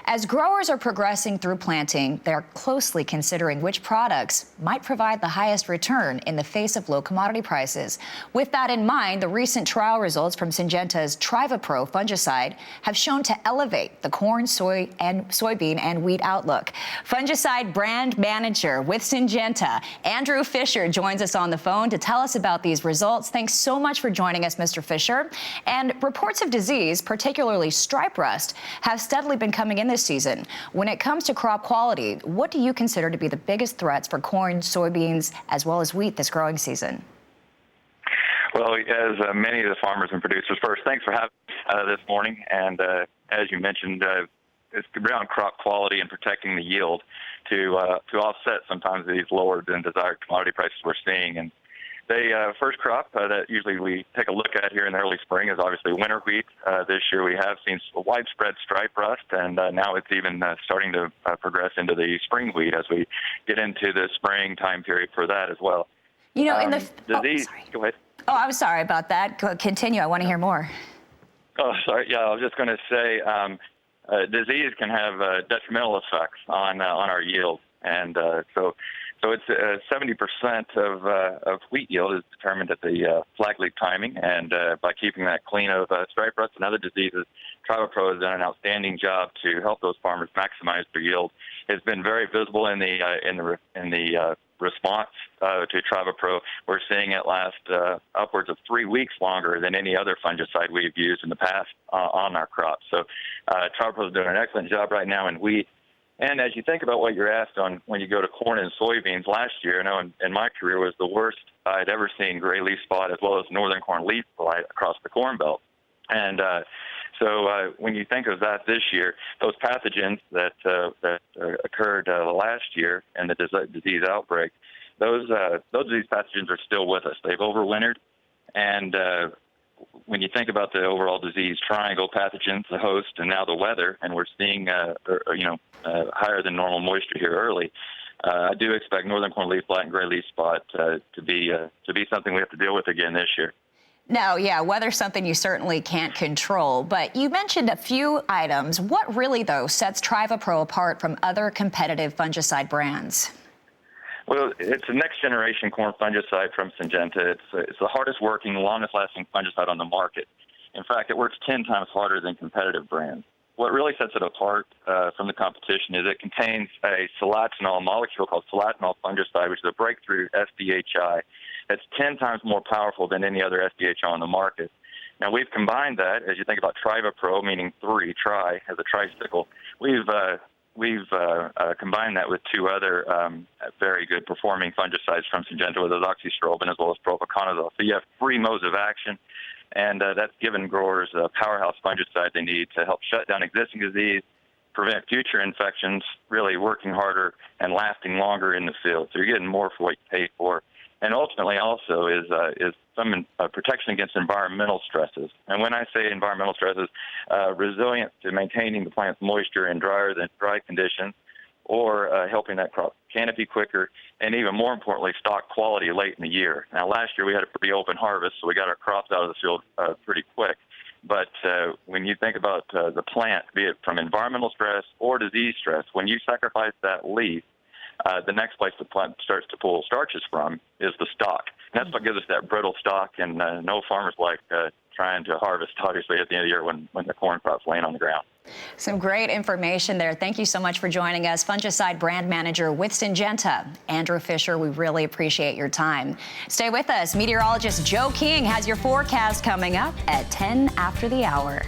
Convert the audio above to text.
As growers are progressing through planting, they're closely considering which products might provide the highest return in the face of low commodity prices. With that in mind, the recent trial results from Syngenta's TrivaPro fungicide have shown to elevate the corn, soybean, and wheat outlook. Fungicide brand manager with Syngenta, Andrew Fisher, joins us on the phone to tell us about these results. Thanks so much for joining us, Mr. Fisher. And reports of disease, particularly stripe rust, have steadily been coming in this season. When it comes to crop quality, what do you consider to be the biggest threats for corn, soybeans, as well as wheat this growing season? Well, as many of the farmers and producers, first, thanks for having me this morning. And as you mentioned, it's around crop quality and protecting the yield to offset sometimes these lower than desired commodity prices we're seeing. And the first crop that usually we take a look at here in the early spring is obviously winter wheat. This year we have seen widespread stripe rust, and now it's even starting to progress into the spring wheat as we get into the spring time period for that as well. You know, in the disease. Go ahead. Oh, I'm sorry about that. Continue. I want to hear more. Oh, sorry. Yeah, I was just going to say disease can have detrimental effects on our yield, and so it's 70% of wheat yield is determined at the flag leaf timing, and by keeping that clean of stripe rust and other diseases, TrivaPro has done an outstanding job to help those farmers maximize their yield. It's been very visible in the response to TrivaPro. We're seeing it last upwards of 3 weeks longer than any other fungicide we've used in the past on our crops. So TrivaPro is doing an excellent job right now in wheat. And as you think about what you're asked on when you go to corn and soybeans, last year, I know in my career was the worst I'd ever seen gray leaf spot as well as northern corn leaf blight across the corn belt. And so when you think of that this year, those pathogens that occurred last year and the disease outbreak, those disease pathogens are still with us. They've overwintered, and when you think about the overall disease triangle, pathogens, the host, and now the weather, and we're seeing higher than normal moisture here early, I do expect northern corn leaf blight and gray leaf spot to be something we have to deal with again this year. No, yeah, weather's something you certainly can't control, but you mentioned a few items. What really, though, sets TrivaPro apart from other competitive fungicide brands? Well, it's a next-generation corn fungicide from Syngenta. It's the hardest-working, longest-lasting fungicide on the market. In fact, it works 10 times harder than competitive brands. What really sets it apart from the competition is it contains a solatinol molecule called solatinol fungicide, which is a breakthrough SDHI. It's 10 times more powerful than any other SDHI on the market. Now, we've combined that, as you think about TrivaPro, meaning tri, as a tricycle, we've combined that with two other very good performing fungicides from Syngenta with azoxystrobin as well as propiconazole. So you have 3 modes of action, and that's given growers a powerhouse fungicide they need to help shut down existing disease, prevent future infections, really working harder and lasting longer in the field. So you're getting more for what you pay for. And ultimately also is some protection against environmental stresses. And when I say environmental stresses, resilient to maintaining the plant's moisture in drier than dry conditions, or helping that crop canopy quicker, and even more importantly, stock quality late in the year. Now, last year we had a pretty open harvest, so we got our crops out of the field pretty quick. But when you think about the plant, be it from environmental stress or disease stress, when you sacrifice that leaf, the next place the plant starts to pull starches from is the stalk. And that's what gives us that brittle stalk, and no farmers like trying to harvest, obviously, at the end of the year when the corn crop's laying on the ground. Some great information there. Thank you so much for joining us. Fungicide brand manager with Syngenta, Andrew Fisher, we really appreciate your time. Stay with us. Meteorologist Joe King has your forecast coming up at 10 after the hour.